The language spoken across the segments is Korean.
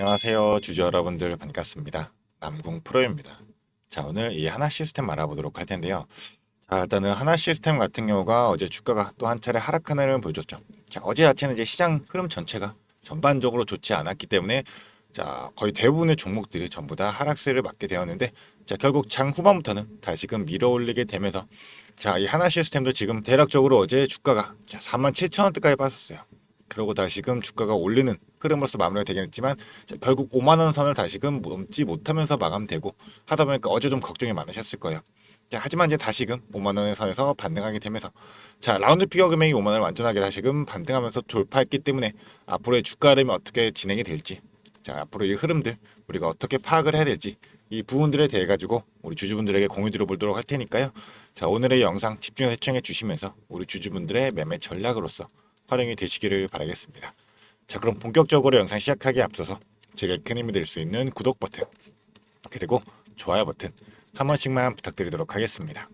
안녕하세요, 주주 여러분들 반갑습니다. 남궁 프로입니다. 자, 오늘 이 하나 시스템 알아보도록 할 텐데요. 자, 일단은 하나 시스템 같은 경우가 어제 주가가 또 한 차례 하락하는 흐름을 보여줬죠. 자, 어제 자체는 이제 시장 흐름 전체가 전반적으로 좋지 않았기 때문에 자, 거의 대부분의 종목들이 전부 다 하락세를 맞게 되었는데, 자, 결국 장 후반부터는 다시금 밀어올리게 되면서 자, 이 하나 시스템도 지금 대략적으로 어제 주가가 47,000원대까지 빠졌어요. 그러고 다시금 주가가 올리는 흐름으로서 마무리가 되긴 했지만, 자, 결국 5만 원 선을 다시금 넘지 못하면서 마감되고 하다 보니까 어제 좀 걱정이 많으셨을 거예요. 자, 하지만 이제 다시금 5만 원의 선에서 반등하게 되면서 자, 라운드 피겨 금액이 5만 원을 완전하게 다시금 반등하면서 돌파했기 때문에 앞으로의 주가 흐름이 어떻게 진행이 될지, 자, 앞으로 이 흐름들 우리가 어떻게 파악을 해야 될지 이 부분들에 대해 가지고 우리 주주분들에게 공유 드려보도록 할 테니까요. 자, 오늘의 영상 집중해서 시청해 주시면서 우리 주주분들의 매매 전략으로서 활용이 되시기를 바라겠습니다. 자, 그럼 본격적으로 영상 시작하기에 앞서서 제가 큰 힘이 될 수 있는 구독 버튼 그리고 좋아요 버튼 한 번씩만 부탁드리도록 하겠습니다.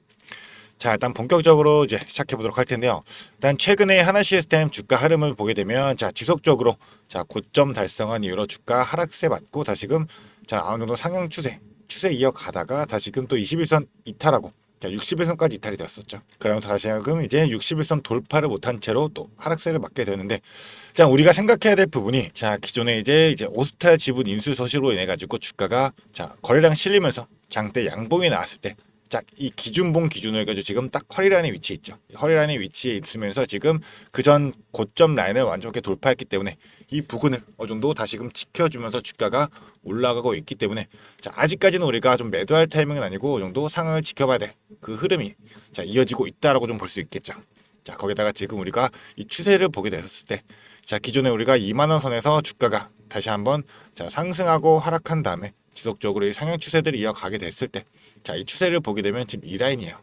자, 일단 본격적으로 이제 시작해 보도록 할 텐데요. 일단 최근에 하나 시스템 주가 흐름을 보게 되면 자, 지속적으로 자, 고점 달성한 이후로 주가 하락세 맞고 다시금 자, 어느 정도 상향 추세 이어가다가 다시금 또 21선 이탈하고 자, 61선까지 이탈이 되었었죠. 그러면서 다시금 이제 61선 돌파를 못한 채로 또 하락세를 맞게 되는데, 자, 우리가 생각해야 될 부분이 자, 기존에 이제 오스트랄 지분 인수 소식으로 인해 가지고 주가가 자, 거래량 실리면서 장대 양봉이 나왔을 때 자, 이 기준봉 기준으로 해가지고 지금 딱 허리라인에 위치해 있죠. 허리라인에 위치해 있으면서 지금 그전 고점 라인을 완전하게 돌파했기 때문에 이 부근을 어느 정도 다시금 지켜주면서 주가가 올라가고 있기 때문에 자, 아직까지는 우리가 좀 매도할 타이밍은 아니고 어느 정도 상황을 지켜봐야 될 그 흐름이 자, 이어지고 있다라고 좀 볼 수 있겠죠. 자, 거기다가 지금 우리가 이 추세를 보게 됐을 때 자, 기존에 우리가 2만 원 선에서 주가가 다시 한번 자, 상승하고 하락한 다음에 지속적으로 이 상향 추세들이 이어가게 됐을 때 자, 이 추세를 보게 되면 지금 이 라인이에요.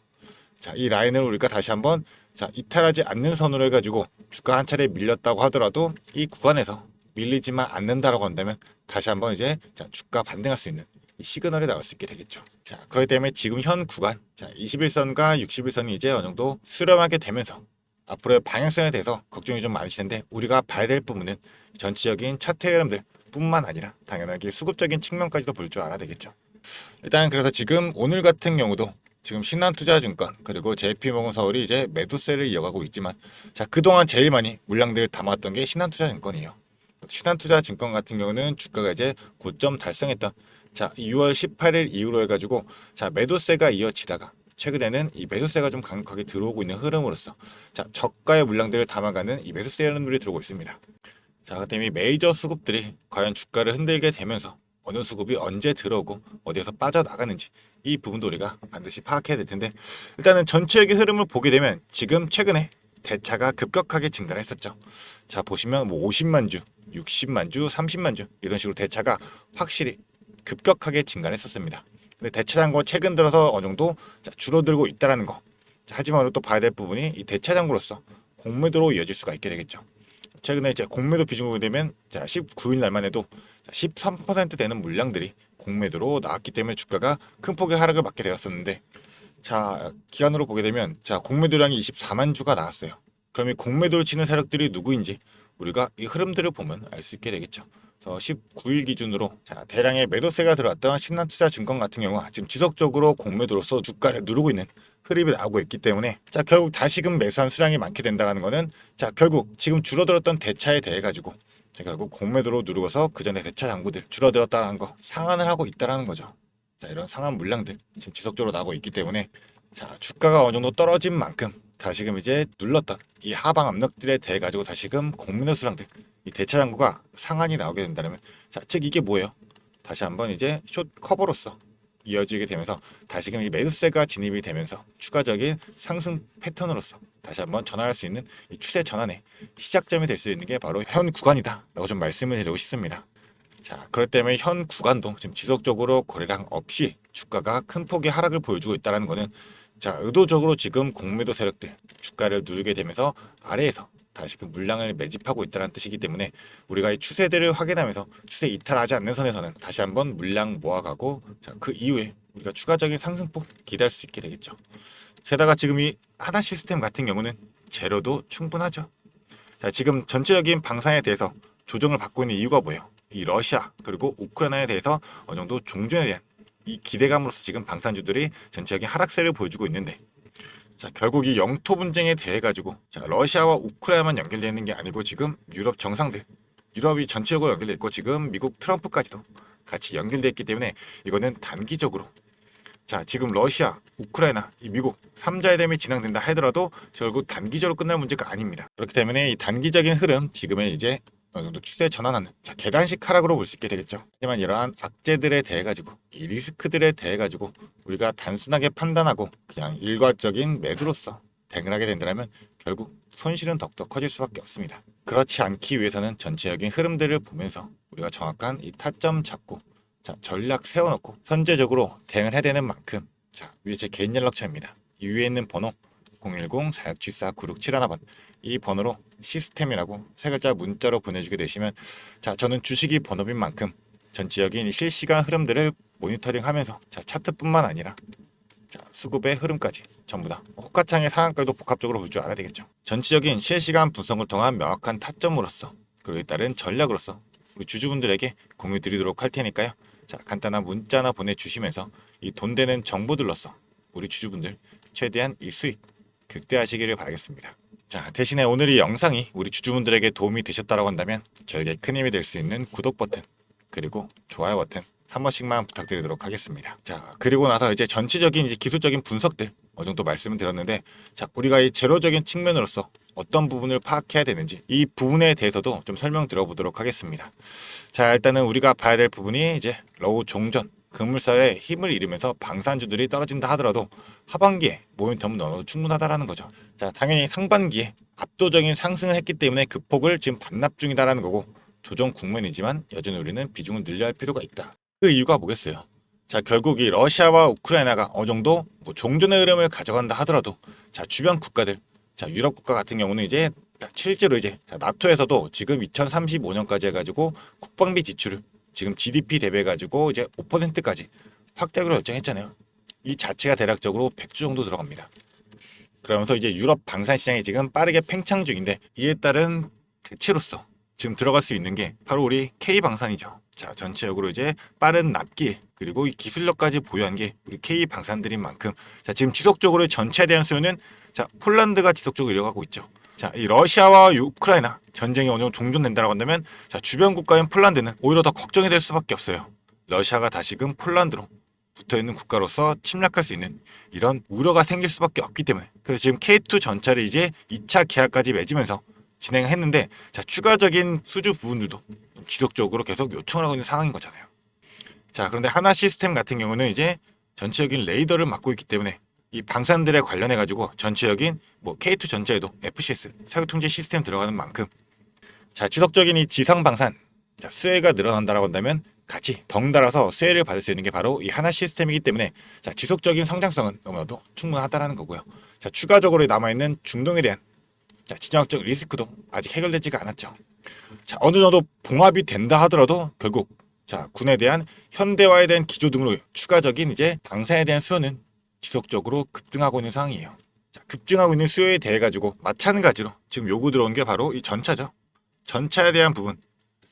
자, 이 라인을 우리가 다시 한번 자, 이탈하지 않는 선으로 해가지고 주가 한 차례 밀렸다고 하더라도 이 구간에서 밀리지만 않는다라고 한다면 다시 한번 이제 자, 주가 반등할 수 있는 이 시그널이 나올 수 있게 되겠죠. 자, 그렇기 때문에 지금 현 구간 자, 21선과 61선이 이제 어느 정도 수렴하게 되면서 앞으로의 방향성에 대해서 걱정이 좀 많으실 텐데, 우리가 봐야 될 부분은 전체적인 차트 흐름들 뿐만 아니라 당연하게 수급적인 측면까지도 볼 줄 알아야 되겠죠. 일단 그래서 지금 오늘 같은 경우도 지금 신한투자증권 그리고 JP모건서울이 이제 매도세를 이어가고 있지만 자, 그동안 제일 많이 물량들을 담았던 게 신한투자증권이에요. 신한투자증권 같은 경우는 주가가 이제 고점 달성했던 자, 6월 18일 이후로 해가지고 자, 매도세가 이어지다가 최근에는 이 매수세가 좀 강력하게 들어오고 있는 흐름으로서 자, 저가의 물량들을 담아가는 이 매수세 흐름들이 들어오고 있습니다. 자, 그 때문에 메이저 수급들이 과연 주가를 흔들게 되면서 어느 수급이 언제 들어오고 어디에서 빠져나가는지 이 부분도 우리가 반드시 파악해야 될 텐데, 일단은 전체적인 흐름을 보게 되면 지금 최근에 대차가 급격하게 증가를 했었죠. 자, 보시면 뭐 50만 주, 60만 주, 30만 주 이런 식으로 대차가 확실히 급격하게 증가를 했었습니다. 근데 대차장고 최근 들어서 어느 정도 자, 줄어들고 있다라는 거. 자, 하지만 또 봐야 될 부분이 이 대차장고로서 공매도로 이어질 수가 있게 되겠죠. 최근에 이제 공매도 비중을 보게 되면 자, 19일 날만 해도 13% 되는 물량들이 공매도로 나왔기 때문에 주가가 큰 폭의 하락을 맞게 되었었는데, 자, 기간으로 보게 되면 자, 공매도량이 24만 주가 나왔어요. 그럼 이 공매도를 치는 세력들이 누구인지 우리가 이 흐름들을 보면 알 수 있게 되겠죠. 그래서 19일 기준으로 자, 대량의 매도세가 들어왔던 신한투자증권 같은 경우가 지금 지속적으로 공매도로서 주가를 누르고 있는 흐름이 나오고 있기 때문에 자, 결국 다시금 매수한 수량이 많게 된다는 거는 자, 결국 지금 줄어들었던 대차에 대해 가지고 자, 결국 공매도로 누르고서 그 전에 대차 장구들 줄어들었다는 거 상환을 하고 있다라는 거죠. 자, 이런 상환 물량들 지금 지속적으로 나오고 있기 때문에 자, 주가가 어느 정도 떨어진 만큼 다시금 이제 눌렀던 이 하방 압력들에 대해 가지고 다시금 공매도 수량들 이 대차 장구가 상한이 나오게 된다면 자, 즉 이게 뭐예요? 다시 한번 이제 숏 커버로서 이어지게 되면서 다시금 이 매수세가 진입이 되면서 추가적인 상승 패턴으로서 다시 한번 전환할 수 있는 이 추세 전환의 시작점이 될 수 있는 게 바로 현 구간이다 라고 좀 말씀을 드리고 싶습니다. 자, 그렇기 때문에 현 구간도 지금 지속적으로 거래량 없이 주가가 큰 폭의 하락을 보여주고 있다는 거는 자, 의도적으로 지금 공매도 세력들 주가를 누르게 되면서 아래에서 다시금 물량을 매집하고 있다는 뜻이기 때문에 우리가 이 추세들을 확인하면서 추세 이탈하지 않는 선에서는 다시 한번 물량 모아가고 자, 그 이후에 우리가 추가적인 상승폭 기대할 수 있게 되겠죠. 게다가 지금 이 하나 시스템 같은 경우는 재료도 충분하죠. 자, 지금 전체적인 방산에 대해서 조정을 받고 있는 이유가 뭐예요? 이 러시아 그리고 우크라이나에 대해서 어느 정도 종전에 대한 이 기대감으로서 지금 방산주들이 전체적인 하락세를 보여주고 있는데, 자 결국 이 영토 분쟁에 대해 가지고 자 러시아와 우크라이나만 연결되어 있는 게 아니고 지금 유럽 정상들, 유럽이 전체적으로 연결돼 있고 지금 미국 트럼프까지도 같이 연결돼 있기 때문에 이거는 단기적으로, 자 지금 러시아, 우크라이나, 이 미국 3자의 대면이 진행된다 하더라도 결국 단기적으로 끝날 문제가 아닙니다. 그렇기 때문에 이 단기적인 흐름 지금은 이제 어느 정도 추세 전환하는, 자 계단식 하락으로 볼 수 있게 되겠죠. 하지만 이러한 악재들에 대해 가지고, 이 리스크들에 대해 가지고 우리가 단순하게 판단하고 그냥 일괄적인 매수로서 대응을 하게 된다면 결국 손실은 더욱더 커질 수밖에 없습니다. 그렇지 않기 위해서는 전체적인 흐름들을 보면서 우리가 정확한 이 타점 잡고, 자 전략 세워놓고 선제적으로 대응을 해야 되는 만큼, 자 위에 제 개인 연락처입니다. 이 위에 있는 번호 010-4674-9671번, 이 번호로 시스템이라고 세 글자 문자로 보내주게 되시면, 자 저는 주식이 번호인 만큼 전체적인 실시간 흐름들을 모니터링하면서 자 차트뿐만 아니라 자 수급의 흐름까지 전부 다 호가창의 상한가도 복합적으로 볼 줄 알아야 되겠죠. 전체적인 실시간 분석을 통한 명확한 타점으로서, 그리고 따른 전략으로서 우리 주주분들에게 공유 드리도록 할 테니까요. 자 간단한 문자나 보내주시면서 이 돈 되는 정보들로서 우리 주주분들 최대한 이 수익 극대화하시기를 바라겠습니다. 자 대신에 오늘 이 영상이 우리 주주분들에게 도움이 되셨다고 한다면 저에게 큰 힘이 될 수 있는 구독 버튼 그리고 좋아요 버튼 한 번씩만 부탁드리도록 하겠습니다. 자 그리고 나서 이제 전체적인 이제 기술적인 분석들 어느 정도 말씀을 드렸는데, 자 우리가 이 제로적인 측면으로서 어떤 부분을 파악해야 되는지 이 부분에 대해서도 좀 설명 드려보도록 하겠습니다. 자 일단은 우리가 봐야 될 부분이 이제 러우 종전 금물살에 힘을 잃으면서 방산주들이 떨어진다 하더라도 하반기에 모멘텀은 넣어도 충분하다라는 거죠. 자 당연히 상반기에 압도적인 상승을 했기 때문에 그 폭을 지금 반납 중이다라는 거고, 조정 국면이지만 여전히 우리는 비중을 늘려야 할 필요가 있다. 그 이유가 뭐겠어요? 자 결국 이 러시아와 우크라이나가 어느 정도 뭐 종전의 흐름을 가져간다 하더라도, 자 주변 국가들, 자 유럽 국가 같은 경우는 이제 실제로 이제 자, 나토에서도 지금 2035년까지 해가지고 국방비 지출을 지금 GDP 대비해가지고 이제 5%까지 확대하기로 결정했잖아요. 이 자체가 대략적으로 100조 정도 들어갑니다. 그러면서 이제 유럽 방산 시장이 지금 빠르게 팽창 중인데, 이에 따른 대체로서 지금 들어갈 수 있는 게 바로 우리 K방산이죠. 자 전체적으로 이제 빠른 납기 그리고 이 기술력까지 보유한 게 우리 K방산들인 만큼, 자 지금 지속적으로 전체에 대한 수요는 자 폴란드가 지속적으로 이어가고 있죠. 자 이 러시아와 우크라이나 전쟁이 어느 정도 종전된다고 한다면, 자 주변 국가인 폴란드는 오히려 더 걱정이 될 수밖에 없어요. 러시아가 다시금 폴란드로 붙어있는 국가로서 침략할 수 있는 이런 우려가 생길 수밖에 없기 때문에, 그래서 지금 K2 전차를 이제 2차 계약까지 맺으면서 진행을 했는데, 자 추가적인 수주 부분들도 지속적으로 계속 요청을 하고 있는 상황인 거잖아요. 자 그런데 하나 시스템 같은 경우는 이제 전체적인 레이더를 맡고 있기 때문에 이 방산들에 관련해 가지고 전체적인 뭐 K2 전차에도 FCS 사격 통제 시스템 들어가는 만큼, 자 지속적인 이 지상 방산, 자 수혜가 늘어난다라고 한다면 같이 덩달아서 수혜를 받을 수 있는 게 바로 이 하나 시스템이기 때문에, 자 지속적인 성장성은 너무나도 충분하다라는 거고요. 자 추가적으로 남아있는 중동에 대한 자 지정학적 리스크도 아직 해결되지가 않았죠. 자 어느 정도 봉합이 된다 하더라도 결국 자 군에 대한 현대화에 대한 기조 등으로 추가적인 이제 방산에 대한 수요는 지속적으로 급증하고 있는 상황이에요. 자 급증하고 있는 수요에 대해 가지고 마찬가지로 지금 요구 들어온 게 바로 이 전차죠. 전차에 대한 부분.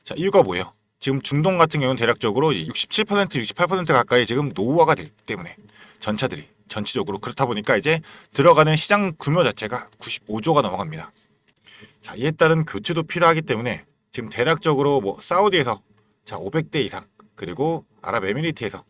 자 이유가 뭐예요? 지금 중동 같은 경우는 대략적으로 67%, 68% 가까이 지금 노후화가 되기 때문에 전차들이 전체적으로, 그렇다 보니까 이제 들어가는 시장 규모 자체가 95조가 넘어갑니다. 자 이에 따른 교체도 필요하기 때문에 지금 대략적으로 뭐 사우디에서 자 500대 이상, 그리고 아랍에미리트에서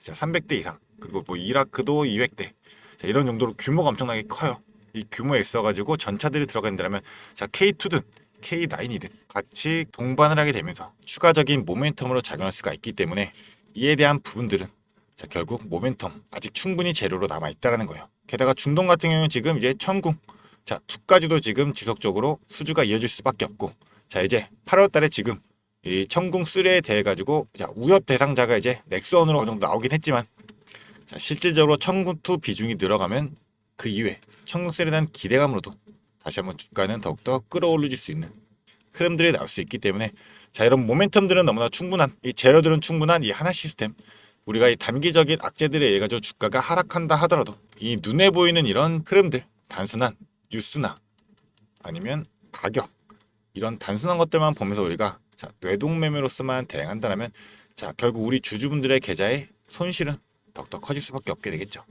자 300대 이상, 그리고 뭐 이라크도 200대, 자 이런 정도로 규모가 엄청나게 커요. 이 규모에 있어가지고 전차들이 들어간다면 자 K2든 K9이든 같이 동반을 하게 되면서 추가적인 모멘텀으로 작용할 수가 있기 때문에, 이에 대한 부분들은 자 결국 모멘텀 아직 충분히 재료로 남아 있다라는 거예요. 게다가 중동 같은 경우는 지금 이제 천궁 자 2까지도 지금 지속적으로 수주가 이어질 수밖에 없고, 자 이제 8월달에 지금 이 천궁 3에 대해 가지고 자 우협 대상자가 이제 넥스원으로 어느 정도 나오긴 했지만, 자 실질적으로 천궁 2 비중이 늘어가면 그 이후에 천궁 3에 대한 기대감으로도 다시 한번 주가는 더욱더 끌어올릴 수 있는 흐름들이 나올 수 있기 때문에, 자 이런 모멘텀들은 너무나 충분한, 이 재료들은 충분한 이 하나 시스템, 우리가 이 단기적인 악재들에 의해 가지고 주가가 하락한다 하더라도 이 눈에 보이는 이런 흐름들, 단순한 뉴스나 아니면 가격, 이런 단순한 것들만 보면서 우리가 자, 뇌동매매로서만 대응한다면 자, 결국 우리 주주분들의 계좌의 손실은 더욱더 커질 수밖에 없게 되겠죠.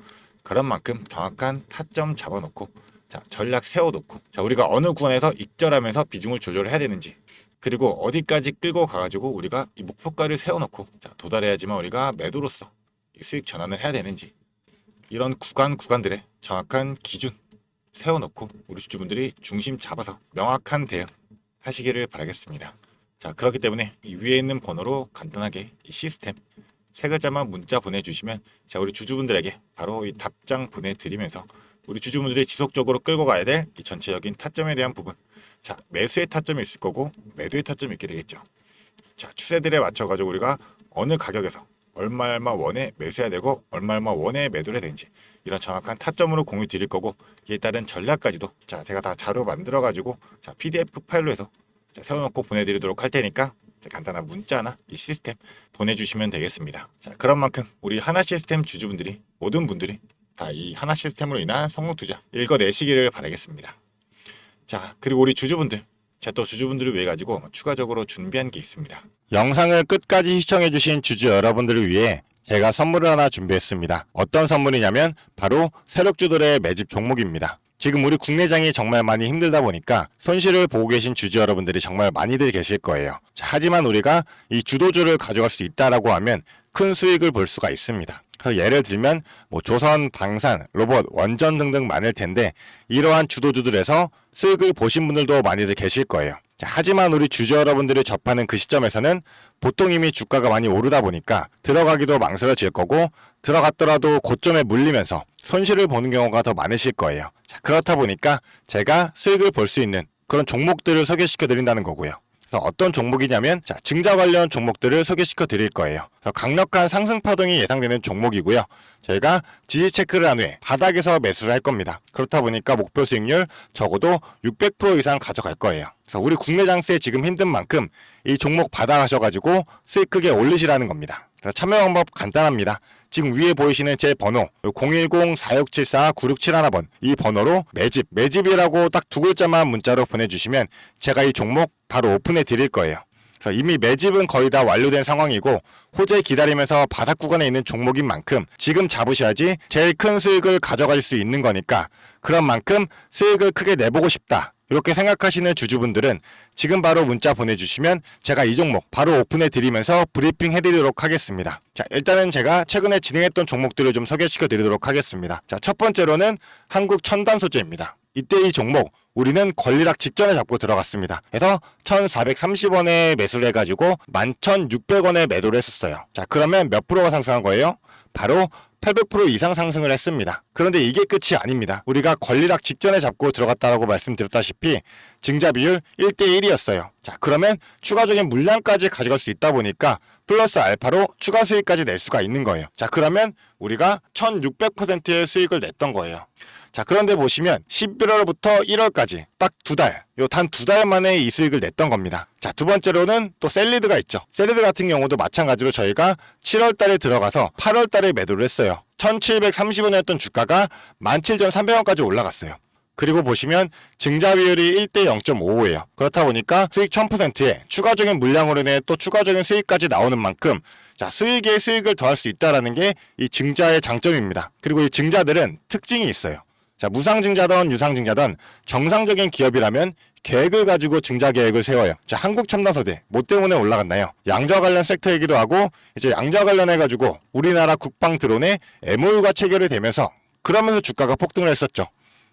그런 만큼 정확한 타점 잡아놓고 자, 전략 세워놓고 자, 우리가 어느 구간에서 익절하면서 비중을 조절해야 되는지 그리고 어디까지 끌고 가가지고 우리가 이 목표가를 세워놓고 자, 도달해야지만 우리가 매도로서 이 수익 전환을 해야 되는지 이런 구간들의 정확한 기준 세워놓고 우리 주주분들이 중심 잡아서 명확한 대응 하시기를 바라겠습니다. 자, 그렇기 때문에 이 위에 있는 번호로 간단하게 이 시스템 세 글자만 문자 보내주시면 자, 우리 주주분들에게 바로 이 답장 보내드리면서 우리 주주분들이 지속적으로 끌고 가야 될 이 전체적인 타점에 대한 부분 자, 매수의 타점이 있을 거고 매도의 타점이 있게 되겠죠. 자, 추세들에 맞춰가지고 우리가 어느 가격에서 얼마 원에 매수해야 되고 얼마 원에 매도를 해야 되는지 이런 정확한 타점으로 공유 드릴 거고 이에 따른 전략까지도 자, 제가 다 자료 만들어 가지고 자, PDF 파일로 해서 자, 세워놓고 보내드리도록 할 테니까 자, 간단한 문자나 이 시스템 보내주시면 되겠습니다. 자, 그런 만큼 우리 하나 시스템 주주분들이 모든 분들이 다 이 하나 시스템으로 인한 성공 투자 읽어내시기를 바라겠습니다. 자, 그리고 우리 주주분들 제가 또 주주분들을 위해 가지고 추가적으로 준비한 게 있습니다. 영상을 끝까지 시청해주신 주주 여러분들을 위해 제가 선물을 하나 준비했습니다. 어떤 선물이냐면 바로 세력주들의 매집 종목입니다. 지금 우리 국내장이 정말 많이 힘들다 보니까 손실을 보고 계신 주주 여러분들이 정말 많이들 계실 거예요. 자, 하지만 우리가 이 주도주를 가져갈 수 있다라고 하면 큰 수익을 볼 수가 있습니다. 그래서 예를 들면 뭐 조선, 방산, 로봇, 원전 등등 많을 텐데 이러한 주도주들에서 수익을 보신 분들도 많이들 계실 거예요. 자, 하지만 우리 주주 여러분들이 접하는 그 시점에서는 보통 이미 주가가 많이 오르다 보니까 들어가기도 망설여질 거고 들어갔더라도 고점에 물리면서 손실을 보는 경우가 더 많으실 거예요. 자, 그렇다 보니까 제가 수익을 볼 수 있는 그런 종목들을 소개시켜 드린다는 거고요. 그래서 어떤 종목이냐면 자, 증자 관련 종목들을 소개시켜 드릴 거예요. 그래서 강력한 상승 파동이 예상되는 종목이고요. 저희가 지지 체크를 한 후에 바닥에서 매수를 할 겁니다. 그렇다 보니까 목표 수익률 적어도 600% 이상 가져갈 거예요. 그래서 우리 국내 장세에 지금 힘든 만큼 이 종목 받아가셔가지고 수익 크게 올리시라는 겁니다. 그래서 참여 방법 간단합니다. 지금 위에 보이시는 제 번호 010-4674-9671번 이 번호로 매집이라고 딱 두 글자만 문자로 보내주시면 제가 이 종목 바로 오픈해 드릴 거예요. 그래서 이미 매집은 거의 다 완료된 상황이고 호재 기다리면서 바닥 구간에 있는 종목인 만큼 지금 잡으셔야지 제일 큰 수익을 가져갈 수 있는 거니까 그런 만큼 수익을 크게 내보고 싶다. 이렇게 생각하시는 주주분들은 지금 바로 문자 보내주시면 제가 이 종목 바로 오픈해 드리면서 브리핑 해드리도록 하겠습니다. 자, 일단은 제가 최근에 진행했던 종목들을 좀 소개시켜 드리도록 하겠습니다. 자, 첫 번째로는 한국 첨단 소재입니다. 이때 이 종목 우리는 권리락 직전에 잡고 들어갔습니다. 그래서 1430원에 매수를 해가지고 11,600원에 매도를 했었어요. 자, 그러면 몇 프로가 상승한 거예요? 바로 800% 이상 상승을 했습니다. 그런데 이게 끝이 아닙니다. 우리가 권리락 직전에 잡고 들어갔다라고 말씀드렸다시피 증자 비율 1대1이었어요. 자, 그러면 추가적인 물량까지 가져갈 수 있다 보니까 플러스 알파로 추가 수익까지 낼 수가 있는 거예요. 자, 그러면 우리가 1600%의 수익을 냈던 거예요. 자, 그런데 보시면 11월부터 1월까지 딱 두 달, 단 두 달 만에 이 수익을 냈던 겁니다. 자, 두 번째로는 또 셀리드가 있죠. 셀리드 같은 경우도 마찬가지로 저희가 7월 달에 들어가서 8월 달에 매도를 했어요. 1730원이었던 주가가 17,300원까지 올라갔어요. 그리고 보시면 증자 비율이 1대 0.55예요. 그렇다 보니까 수익 1000%에 추가적인 물량으로 인해 또 추가적인 수익까지 나오는 만큼 자, 수익에 수익을 더할 수 있다는 게 이 증자의 장점입니다. 그리고 이 증자들은 특징이 있어요. 자, 무상증자든 유상증자든 정상적인 기업이라면 계획을 가지고 증자 계획을 세워요. 자, 한국첨단소재 뭐 때문에 올라갔나요? 양자 관련 섹터이기도 하고 이제 양자 관련해가지고 우리나라 국방 드론에 MOU가 체결이 되면서 그러면서 주가가 폭등을 했었죠.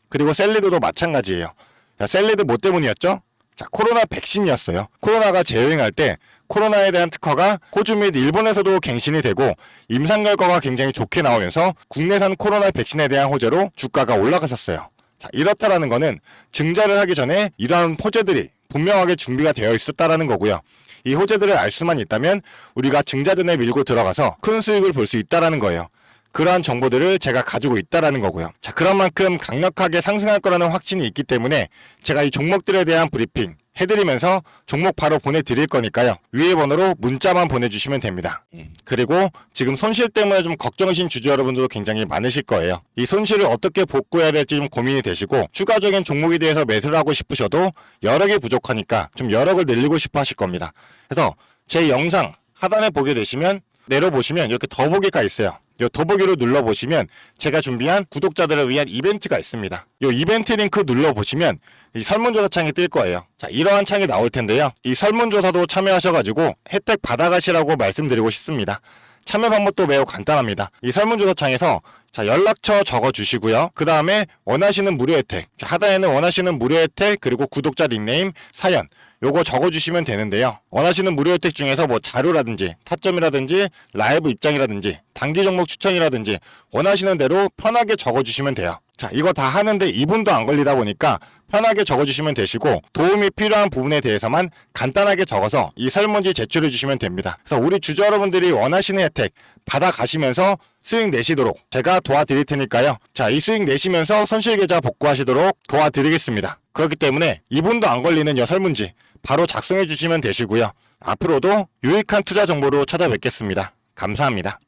그리고 셀리드도 마찬가지예요. 자, 셀리드 뭐 때문이었죠? 자, 코로나 백신이었어요. 코로나가 재유행할 때 코로나에 대한 특허가 호주 및 일본에서도 갱신이 되고 임상 결과가 굉장히 좋게 나오면서 국내산 코로나 백신에 대한 호재로 주가가 올라갔었어요. 자, 이렇다라는 거는 증자를 하기 전에 이러한 호재들이 분명하게 준비가 되어 있었다라는 거고요. 이 호재들을 알 수만 있다면 우리가 증자전에 밀고 들어가서 큰 수익을 볼 수 있다라는 거예요. 그러한 정보들을 제가 가지고 있다라는 거고요. 자, 그런 만큼 강력하게 상승할 거라는 확신이 있기 때문에 제가 이 종목들에 대한 브리핑 해드리면서 종목 바로 보내드릴 거니까요. 위에 번호로 문자만 보내주시면 됩니다. 그리고 지금 손실 때문에 좀 걱정이신 주주 여러분들도 굉장히 많으실 거예요. 이 손실을 어떻게 복구해야 될지 좀 고민이 되시고 추가적인 종목에 대해서 매수를 하고 싶으셔도 여력이 부족하니까 좀 여력을 늘리고 싶어 하실 겁니다. 그래서 제 영상 하단에 보게 되시면 내려보시면 이렇게 더보기가 있어요. 이 더보기로 눌러보시면 제가 준비한 구독자들을 위한 이벤트가 있습니다. 이 이벤트 링크 눌러보시면 이 설문조사 창이 뜰 거예요. 자, 이러한 창이 나올 텐데요. 이 설문조사도 참여하셔가지고 혜택 받아가시라고 말씀드리고 싶습니다. 참여 방법도 매우 간단합니다. 이 설문조사 창에서 자, 연락처 적어주시고요. 그 다음에 원하시는 무료 혜택, 자, 하단에는 원하시는 무료 혜택 그리고 구독자 닉네임, 사연 요거 적어주시면 되는데요. 원하시는 무료 혜택 중에서 뭐 자료라든지 타점이라든지 라이브 입장이라든지 단기 종목 추천이라든지 원하시는 대로 편하게 적어주시면 돼요. 자, 이거 다 하는데 2분도 안 걸리다 보니까 편하게 적어주시면 되시고 도움이 필요한 부분에 대해서만 간단하게 적어서 이 설문지 제출해 주시면 됩니다. 그래서 우리 주주 여러분들이 원하시는 혜택 받아가시면서 수익 내시도록 제가 도와드릴 테니까요. 자, 이 수익 내시면서 손실계좌 복구하시도록 도와드리겠습니다. 그렇기 때문에 2분도 안 걸리는 이 설문지 바로 작성해 주시면 되시고요. 앞으로도 유익한 투자 정보로 찾아뵙겠습니다. 감사합니다.